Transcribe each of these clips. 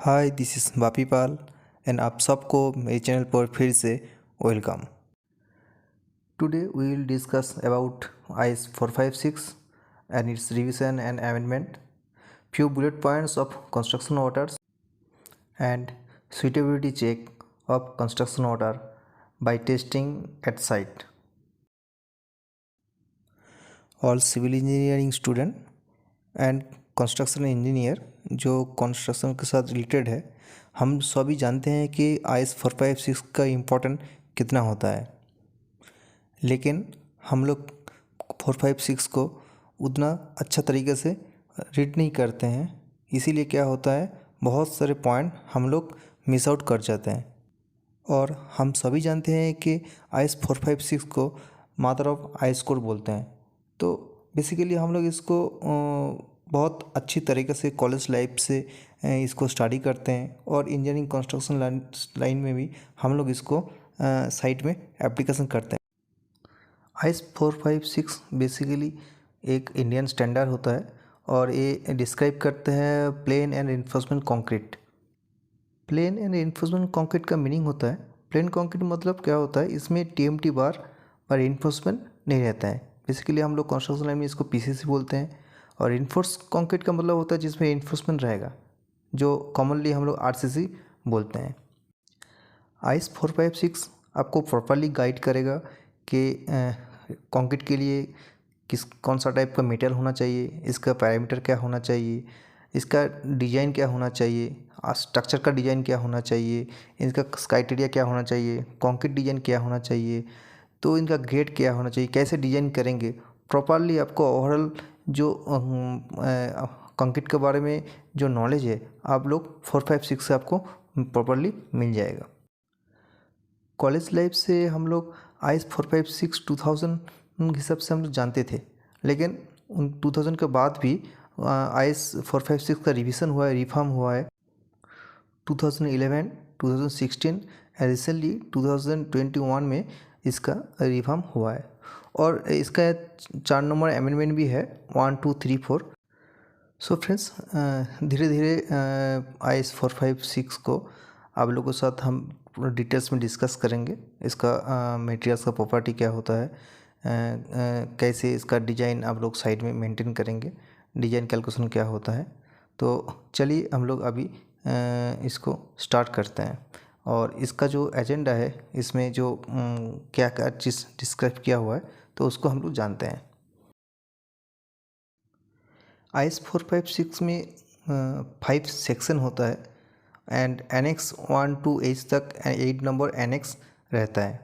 Hi this is Bapi Pal and आप सबको मेरे चैनल पर फिर से welcome. Today we will discuss about IS 456 and it's revision and amendment, few bullet points of construction orders and suitability check of construction order by testing at site. All civil engineering student and construction engineer जो construction के साथ related है, हम सभी जानते हैं कि IS 456 का इम्पोर्टेंट कितना होता है, लेकिन हम लोग 456 को उतना अच्छा तरीके से रीड नहीं करते हैं। इसीलिए क्या होता है, बहुत सारे पॉइंट हम लोग मिस आउट कर जाते हैं। और हम सभी जानते हैं कि आईएस 456 को मदर ऑफ आईएस कोड बोलते हैं। तो बेसिकली हम लोग इसको बहुत अच्छी तरीके से कॉलेज लाइफ से इसको स्टडी करते हैं और इंजीनियरिंग कंस्ट्रक्शन लाइन में भी हम लोग इसको साइट में एप्लीकेशन करते हैं। आईएस 456 बेसिकली एक इंडियन स्टैंडर्ड होता है और ये डिस्क्राइब करते हैं plain and reinforcement concrete. Plain and reinforcement concrete का मीनिंग होता है, प्लेन कंक्रीट मतलब क्या होता है, इसमें टीएमटी बार और रिइंफोर्समेंट नहीं रहता है। बेसिकली हम लोग कंस्ट्रक्शन लाइन में इसको पीसीसी बोलते हैं। और रिइंफोर्स कंक्रीट का मतलब होता है जिसमें रिइंफोर्समेंट रहेगा, जो कॉमनली हम लोग आरसीसी बोलते हैं। आईएस 456 आपको प्रॉपरली गाइड करेगा कि कंक्रीट के लिए कौन सा टाइप का मटेरियल होना चाहिए, इसका पैरामीटर क्या होना चाहिए, इसका डिज़ाइन क्या होना चाहिए, स्ट्रक्चर का डिज़ाइन क्या होना चाहिए, इनका क्राइटेरिया क्या होना चाहिए, कंक्रीट डिज़ाइन क्या होना चाहिए, तो इनका ग्रेड क्या होना चाहिए, कैसे डिज़ाइन करेंगे। प्रॉपरली आपको ओवरऑल जो कंक्रीट के बारे में जो नॉलेज है आप लोग 456 से आपको प्रॉपरली मिल जाएगा। कॉलेज लाइफ से हम लोग आईएस 456 2000 के हिसाब से हम लोग जानते थे, लेकिन 2000 के बाद भी आईएस 456 का रिवीजन हुआ है, रिफॉर्म हुआ है 2011, 2016 एंड रिसेंटली 2021 में इसका रिफॉर्म हुआ है। और इसका 4 नंबर अमेंडमेंट भी है, 1, 2, 3, 4। सो फ्रेंड्स, धीरे धीरे आईएस 456 को आप लोगों के साथ हम डिटेल्स में डिस्कस करेंगे। इसका मटेरियल्स का प्रॉपर्टी क्या होता है, कैसे इसका डिज़ाइन आप लोग साइड में मेंटेन करेंगे, डिज़ाइन कैलकुलेशन क्या होता है। तो चलिए हम लोग अभी इसको स्टार्ट करते हैं। और इसका जो एजेंडा है, इसमें जो क्या क्या चीज़ डिस्क्राइब किया हुआ है, तो उसको हम लोग जानते हैं। आईएस 456 में 5 सेक्शन होता है एंड एनेक्स 1 to 8 तक 8 नंबर एनेक्स रहता है।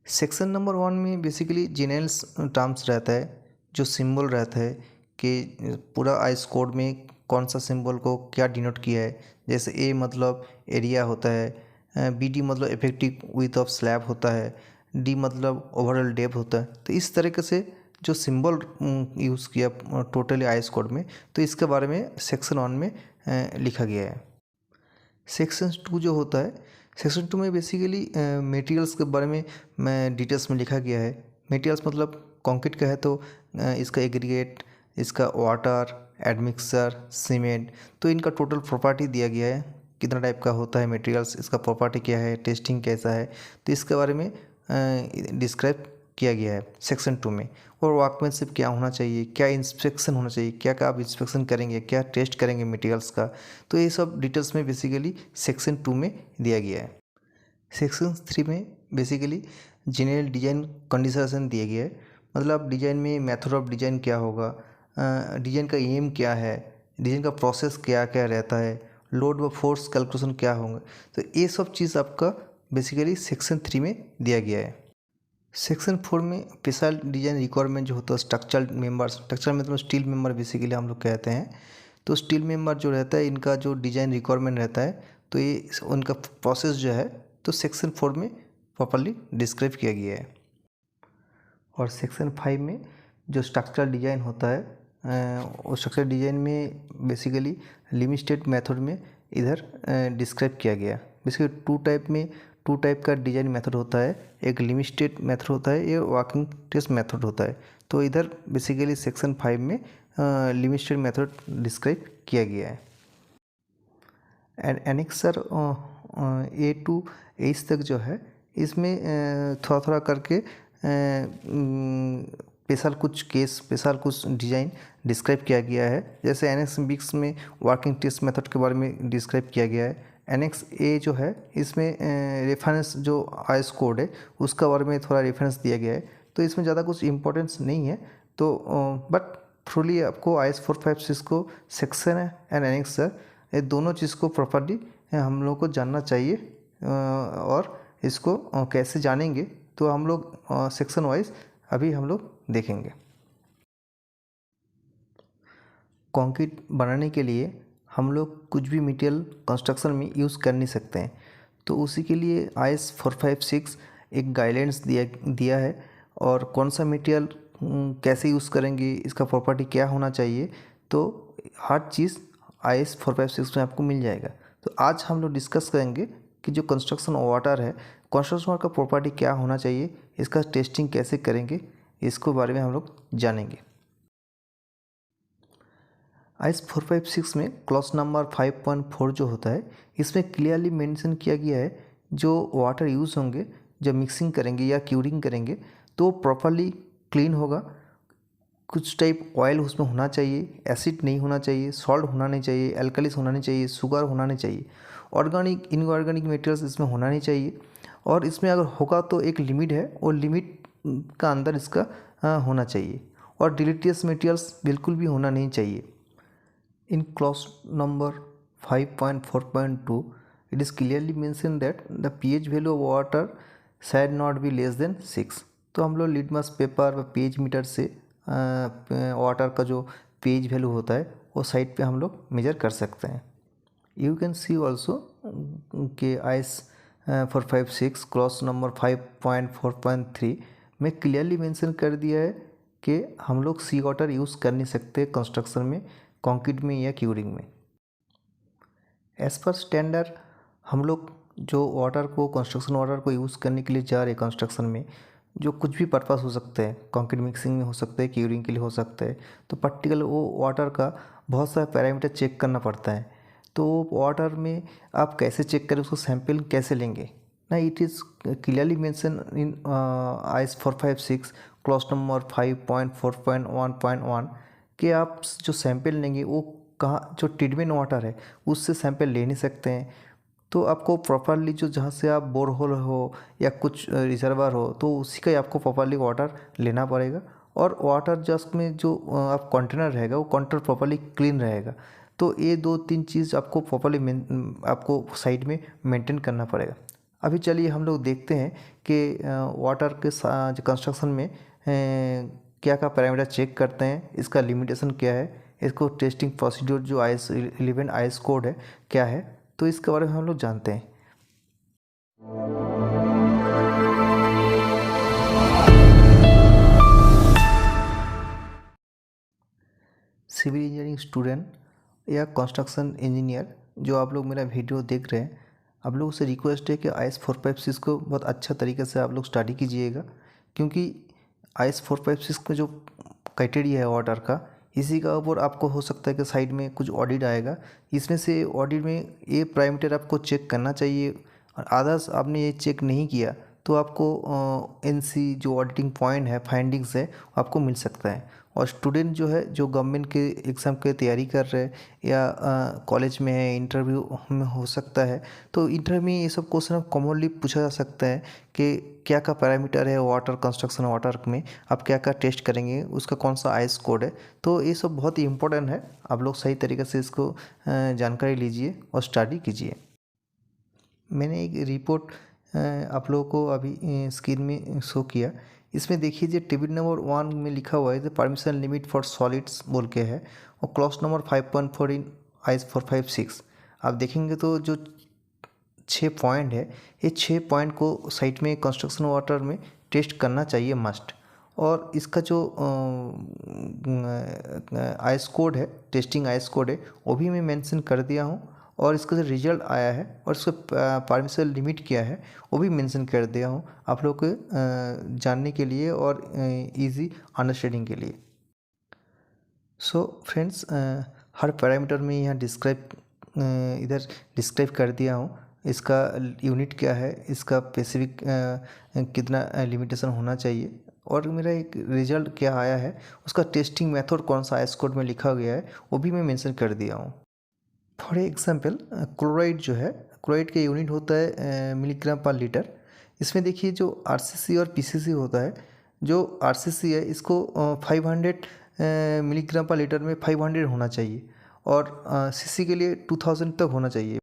सेक्शन नंबर 1 में बेसिकली जनरल्स टर्म्स रहता है, जो सिंबल रहता है कि पूरा आईएस कोड में कौन सा सिंबल को क्या डिनोट किया है। जैसे ए मतलब एरिया होता है, बी मतलब इफेक्टिव विड्थ ऑफ स्लैब होता है, डी मतलब ओवरऑल डेप्थ होता है। तो इस तरीके से जो सिंबल यूज़ किया टोटली आईएस कोड में, तो इसके बारे में सेक्शन 1 में लिखा गया है। सेक्शन 2 जो होता है, सेक्शन 2 में बेसिकली मटेरियल्स के बारे में डिटेल्स में लिखा गया है। मटेरियल्स मतलब कंक्रीट का है तो इसका एग्रीगेट, इसका वाटर, एडमिक्सर, सीमेंट, तो इनका टोटल प्रॉपर्टी दिया गया है, कितना टाइप का होता है मटेरियल्स, इसका प्रॉपर्टी क्या है, टेस्टिंग कैसा है, तो इसके बारे में डिस्क्राइब किया गया है सेक्शन 2 में। और वर्कमैनशिप क्या होना चाहिए, क्या इंस्पेक्शन होना चाहिए, क्या क्या आप इंस्पेक्शन करेंगे, क्या टेस्ट करेंगे मटेरियल्स का, तो ये सब डिटेल्स में बेसिकली सेक्शन 2 में दिया गया है। सेक्शन 3 में बेसिकली जनरल डिज़ाइन कंडीशन दिया गया है, मतलब डिज़ाइन में मेथड ऑफ डिज़ाइन क्या होगा, डिज़ाइन का एम क्या है, डिज़ाइन का प्रोसेस क्या क्या रहता है, लोड व फोर्स कैलकुलेशन क्या होंगे, तो ये सब चीज़ आपका बेसिकली सेक्शन 3 में दिया गया है। सेक्शन 4 में स्पेशल डिज़ाइन रिक्वायरमेंट जो होता है, स्ट्रक्चरल मेंबर्स, स्ट्रक्चरल मतलब स्टील मेंबर बेसिकली हम लोग कहते हैं। तो स्टील मेंबर जो रहता है, इनका जो डिज़ाइन रिक्वायरमेंट रहता है, तो ये उनका प्रोसेस जो है तो सेक्शन 4 में प्रॉपरली डिस्क्राइब किया गया है। और सेक्शन 5 में जो स्ट्रक्चरल डिज़ाइन होता है, उस स्ट्रक्चरल डिज़ाइन में बेसिकली लिमिटेड मेथड में इधर डिस्क्राइब किया गया। बेसिकली टू टाइप का डिज़ाइन मेथड होता है, एक लिमिटेड मेथड होता है, ये वर्किंग टेस्ट मेथड होता है। तो इधर बेसिकली सेक्शन 5 में लिमिटेड मेथड डिस्क्राइब किया गया है। And annexure A to H तक जो है इसमें थोड़ा थोड़ा करके स्पेशल कुछ केस, स्पेशल कुछ डिज़ाइन डिस्क्राइब किया गया है। जैसे एनेक्स बिक्स में वर्किंग टेस्ट मेथड के बारे में डिस्क्राइब किया गया है। एनेक्स ए जो है इसमें रेफरेंस जो आईएस कोड है उसका बारे में थोड़ा रेफरेंस दिया गया है। तो इसमें ज़्यादा कुछ इंपॉर्टेंस नहीं है, तो बट थ्रूली आपको आईएस 456 को सेक्शन है एंड एनेक्स है, ये दोनों चीज़ को प्रॉपरली हम लोग को जानना चाहिए। और इसको कैसे जानेंगे तो हम लोग सेक्शन वाइज अभी हम लोग देखेंगे। कंक्रीट बनाने के लिए हम लोग कुछ भी मटेरियल कंस्ट्रक्शन में यूज़ कर नहीं सकते हैं, तो उसी के लिए आईएस 456 एक गाइडलाइंस दिया है। और कौन सा मटेरियल कैसे यूज़ करेंगे, इसका प्रॉपर्टी क्या होना चाहिए, तो हर चीज़ आईएस 456 में आपको मिल जाएगा। तो आज हम लोग डिस्कस करेंगे कि जो कंस्ट्रक्शन वाटर है, कंस्ट्रक्शन वाटर का प्रॉपर्टी क्या होना चाहिए, इसका टेस्टिंग कैसे करेंगे, इसको बारे में हम लोग जानेंगे। आईएस 456 में क्लॉज नंबर 5.4 जो होता है, इसमें क्लियरली मेंशन किया गया है जो वाटर यूज़ होंगे, जब मिक्सिंग करेंगे या क्यूरिंग करेंगे तो प्रॉपरली क्लीन होगा। कुछ टाइप ऑयल उसमें होना चाहिए, एसिड नहीं होना चाहिए, सॉल्ट होना नहीं चाहिए, एल्कलीस होना नहीं चाहिए, शुगर होना नहीं चाहिए, ऑर्गेनिक इनऑर्गेनिक मटेरियल्स इसमें होना नहीं चाहिए। और इसमें अगर होगा तो एक लिमिट है, और लिमिट का अंदर इसका होना चाहिए। और डिलीटियस मटेरियल्स बिल्कुल भी होना नहीं चाहिए। In clause number 5.4.2, it is clearly mentioned that the pH value of water should not be less than 6। तो हम लोग लिटमस पेपर व पेज मीटर से वाटर का जो पेज वैल्यू होता है वो साइड पे हम लोग मेजर कर सकते हैं। यू कैन सी ऑल्सो के आईएस 456 क्लॉज नंबर 5.4.3 में क्लियरली मेंशन कर दिया है कि हम लोग सी वाटर यूज़ कर नहीं सकते कंस्ट्रक्शन में, कंक्रीट में या क्यूरिंग में। एज़ पर स्टैंडर्ड हम लोग जो वाटर को, कंस्ट्रक्शन वाटर को यूज़ करने के लिए जा रहे कंस्ट्रक्शन में, जो कुछ भी पर्पस हो सकते हैं, कंक्रीट मिक्सिंग में हो सकते हैं, क्यूरिंग के लिए हो सकते हैं, तो पर्टिकुलर वो वाटर का बहुत सारा पैरामीटर चेक करना पड़ता है। तो वाटर में आप कैसे चेक करें, उसको सैंपल कैसे लेंगे ना, it is clearly mention in IS 456 clause number 5.4.1.1 कि आप जो सैंपल लेंगे वो कहाँ, जो ट्रीटमेंट वाटर है उससे सैंपल ले नहीं सकते हैं। तो आपको प्रॉपरली जो जहाँ से आप बोरहोल हो या कुछ रिजर्वर हो तो उसी का ही आपको प्रॉपरली वाटर लेना पड़ेगा। और वाटर जस्ट में जो आप कंटेनर रहेगा वो कंटेनर प्रॉपरली क्लीन रहेगा। तो ये 2-3 चीज़ आपको प्रॉपरली आपको साइड में मेंटेन करना पड़ेगा। अभी चलिए हम लोग देखते हैं कि वाटर के जो कंस्ट्रक्शन में क्या क्या पैरामीटर चेक करते हैं, इसका लिमिटेशन क्या है, इसको टेस्टिंग प्रोसीड्यूर जो आईएस 11 आईएस कोड है क्या है, तो इसके बारे में हम लोग जानते हैं। सिविल इंजीनियरिंग स्टूडेंट या कंस्ट्रक्शन इंजीनियर जो आप लोग मेरा वीडियो देख रहे हैं, आप लोगों से रिक्वेस्ट है कि आईएस 456 को बहुत अच्छा तरीके से आप लोग स्टडी कीजिएगा, क्योंकि आईएस 456 का जो क्राइटेरिया है वाटर का, इसी का ऊपर आपको हो सकता है कि साइड में कुछ ऑडिट आएगा, इसमें से ऑडिट में ये पैरामीटर आपको चेक करना चाहिए। और अदर्स आपने ये चेक नहीं किया तो आपको एनसी जो ऑडिटिंग पॉइंट है, फाइंडिंग्स है, आपको मिल सकता है। और स्टूडेंट जो है, जो गवर्नमेंट के एग्ज़ाम की तैयारी कर रहे हैं या कॉलेज में है, इंटरव्यू में हो सकता है, तो इंटरव्यू में ये सब क्वेश्चन कॉमनली पूछा जा सकता है कि क्या क्या पैरामीटर है वाटर, कंस्ट्रक्शन वाटर में आप क्या क्या टेस्ट करेंगे, उसका कौन सा आईएस कोड है। तो ये सब बहुत ही इंपॉर्टेंट है, आप लोग सही तरीके से इसको जानकारी लीजिए और स्टडी कीजिए। मैंने एक रिपोर्ट आप लोगों को अभी स्क्रीन में शो किया। इसमें देखिए जो टेबल नंबर 1 में लिखा हुआ है, जो परमिशन लिमिट फॉर सॉलिड्स बोल के है, और क्लॉज नंबर 5.4 इन आईएस 456 आप देखेंगे तो जो 6 पॉइंट है, ये 6 पॉइंट को साइट में कंस्ट्रक्शन वाटर में टेस्ट करना चाहिए मस्ट। और इसका जो आईएस कोड है, टेस्टिंग आईएस कोड है, वो भी मैं मेंशन कर दिया हूँ। और इसका जो रिजल्ट आया है और इसका परमिशन लिमिट क्या है वो भी मेंशन कर दिया हूँ आप लोग को जानने के लिए और इजी अंडरस्टैंडिंग के लिए। सो फ्रेंड्स, हर पैरामीटर में यहाँ डिस्क्राइब इधर डिस्क्राइब कर दिया हूँ। इसका यूनिट क्या है, इसका स्पेसिफिक कितना लिमिटेशन होना चाहिए, और मेरा एक रिजल्ट क्या आया है, उसका टेस्टिंग मेथड कौन सा आईएस कोड में लिखा गया है वो भी मैं मेंशन कर दिया हूँ। फॉर एग्जांपल क्लोराइड जो है, क्लोराइड का यूनिट होता है मिलीग्राम पर लीटर। इसमें देखिए जो आरसीसी और पीसीसी होता है, जो आरसीसी है इसको 500 मिलीग्राम पर लीटर में 500 होना चाहिए, और सीसी के लिए 2000 तक होना चाहिए।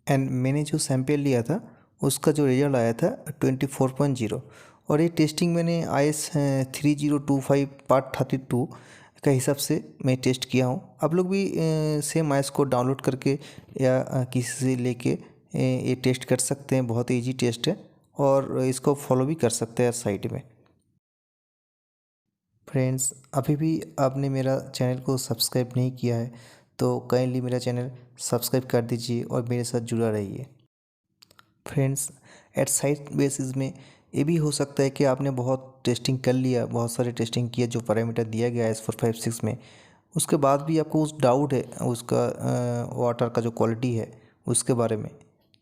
एंड मैंने जो सैंपल लिया था उसका जो रिजल्ट आया था 24.0, और ये टेस्टिंग मैंने IS 3025 पार्ट 32 का हिसाब से मैं टेस्ट किया हूँ। आप लोग भी सेम IS को डाउनलोड करके या किसी से लेके ये टेस्ट कर सकते हैं। बहुत इजी टेस्ट है, और इसको फॉलो भी कर सकते हैं साइट में। फ्रेंड्स, अभी भी आपने मेरा चैनल को सब्सक्राइब नहीं किया है तो काइंडली मेरा चैनल सब्सक्राइब कर दीजिए और मेरे साथ जुड़ा रहिए। फ्रेंड्स, एट साइट बेसिस में ये भी हो सकता है कि आपने बहुत टेस्टिंग कर लिया, बहुत सारे टेस्टिंग किया जो पैरामीटर दिया गया है S456 में, उसके बाद भी आपको उस डाउट है उसका वाटर का जो क्वालिटी है उसके बारे में,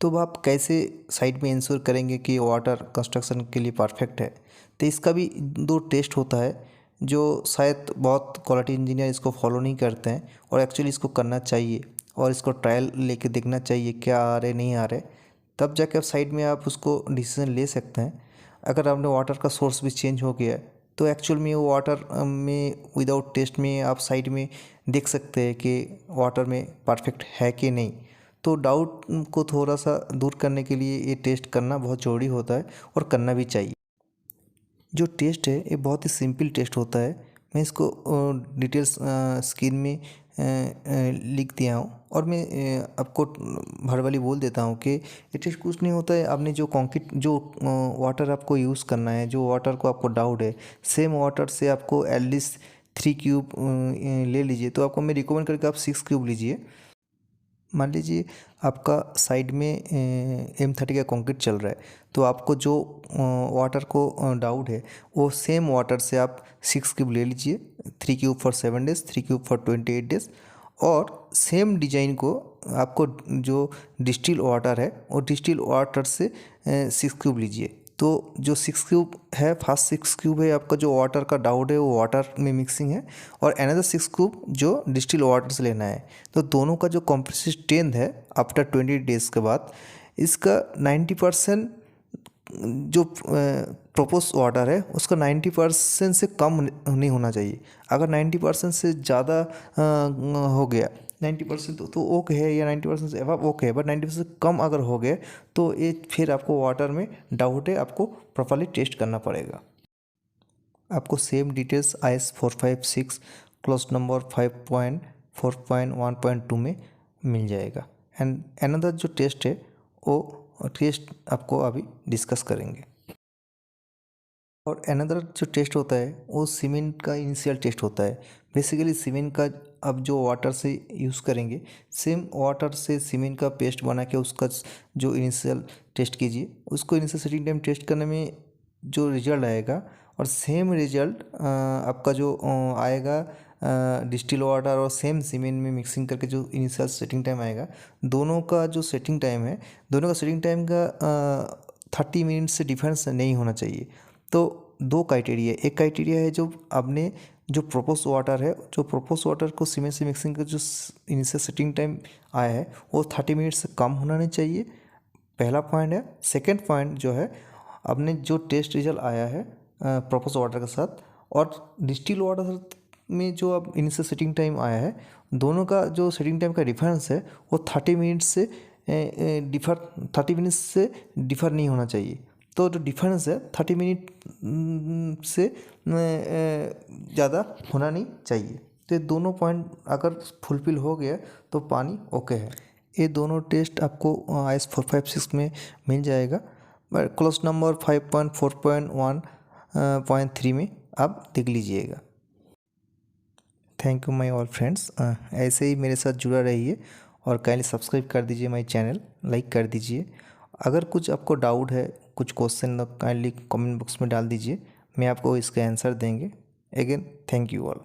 तो आप कैसे साइट में इंश्योर करेंगे कि वाटर कंस्ट्रक्शन के लिए परफेक्ट है। तो इसका भी 2 टेस्ट होता है जो शायद बहुत क्वालिटी इंजीनियर इसको फॉलो नहीं करते हैं, और एक्चुअली इसको करना चाहिए और इसको ट्रायल लेके देखना चाहिए क्या आ रहे नहीं आ रहे, तब जाके आप साइड में आप उसको डिसीजन ले सकते हैं। अगर आपने वाटर का सोर्स भी चेंज हो गया है तो एक्चुअल में वो वाटर में विदाउट टेस्ट में आप साइड में देख सकते हैं कि वाटर में परफेक्ट है कि नहीं। तो डाउट को थोड़ा सा दूर करने के लिए ये टेस्ट करना बहुत ज़रूरी होता है, और करना भी चाहिए। जो टेस्ट है ये बहुत ही सिंपल टेस्ट होता है। मैं इसको डिटेल्स स्क्रीन में लिख दिया हूँ, और मैं आपको भरवाली बोल देता हूँ कि ये टेस्ट कुछ नहीं होता है। आपने जो कंक्रीट जो वाटर आपको यूज़ करना है, जो वाटर को आपको डाउट है, सेम वाटर से आपको एटलीस्ट 3 क्यूब ले लीजिए। तो आपको मैं रिकमेंड करके आप 6 क्यूब लीजिए। मान लीजिए आपका साइड में M30 का कंक्रीट चल रहा है, तो आपको जो वाटर को डाउट है वो सेम वाटर से आप 6 क्यूब ले लीजिए। 3 cube for 7 days, 3 cube for 28 days, और सेम डिजाइन को आपको जो डिस्टिल वाटर है वो डिस्टिल वाटर से 6 क्यूब लीजिए। तो जो 6 क्यूब है, फर्स्ट 6 क्यूब है आपका जो वाटर का डाउट है वो वाटर में मिक्सिंग है, और अनदर 6 क्यूब जो डिस्टिल वाटर से लेना है। तो दोनों का जो कंप्रेसिव स्ट्रेंथ है आफ्टर 20 डेज़ के बाद, इसका 90% जो प्रोपोज वाटर है उसका 90% से कम नहीं होना चाहिए। अगर 90% से ज़्यादा हो गया, 90% तो ओके है, या 90% से अबव ओके है, बट 90% से कम अगर हो गए तो ये फिर आपको वाटर में डाउट है, आपको प्रॉपर्ली टेस्ट करना पड़ेगा। आपको same details IS 456 clause number 5.4.1.2 में मिल जाएगा। एंड अनदर जो टेस्ट है वो टेस्ट आपको अभी डिस्कस करेंगे। और अनदर जो टेस्ट होता है वो सीमेंट का इनिशियल टेस्ट होता है। बेसिकली सीमेंट का अब जो वाटर से यूज़ करेंगे, सेम वाटर से सीमेंट का पेस्ट बना के उसका जो इनिशियल टेस्ट कीजिए। उसको इनिशियल सेटिंग टाइम टेस्ट करने में जो रिजल्ट आएगा, और सेम रिजल्ट आपका जो आएगा डिस्टिल वाटर और सेम सीमेंट में मिक्सिंग करके जो इनिशियल सेटिंग टाइम आएगा, दोनों का जो सेटिंग टाइम है, दोनों का सेटिंग टाइम का 30 मिनट से डिफरेंस नहीं होना चाहिए। तो 2 क्राइटेरिया, एक क्राइटेरिया है जो आपने जो प्रोपोज वाटर है, जो प्रोपोज वाटर को सीमेंट से मिक्सिंग का जो इनिशियल सेटिंग टाइम आया है वो 30 मिनट से कम होना नहीं चाहिए। पहला पॉइंट है। सेकंड पॉइंट जो है, आपने जो टेस्ट रिजल्ट आया है प्रोपोज वाटर के साथ और डिस्टिल वाटर में जो अब इनिशियल सेटिंग टाइम आया है, दोनों का जो सेटिंग टाइम का डिफरेंस है वो 30 मिनट से डिफर नहीं होना चाहिए। तो जो डिफरेंस है 30 मिनट से ज़्यादा होना नहीं चाहिए। तो ये दोनों पॉइंट अगर फुलफिल हो गया तो पानी ओके है। ये दोनों टेस्ट आपको IS 456 में मिल जाएगा, क्लास नंबर 5.4.1.3 में आप देख लीजिएगा। Thank you my all friends. ऐसे ही मेरे साथ जुड़ा रहिए, और काइंडली सब्सक्राइब कर दीजिए माय चैनल, लाइक कर दीजिए। अगर कुछ आपको डाउट है, कुछ क्वेश्चन, काइंडली कमेंट बॉक्स में डाल दीजिए, मैं आपको इसका आंसर देंगे। Again thank you all.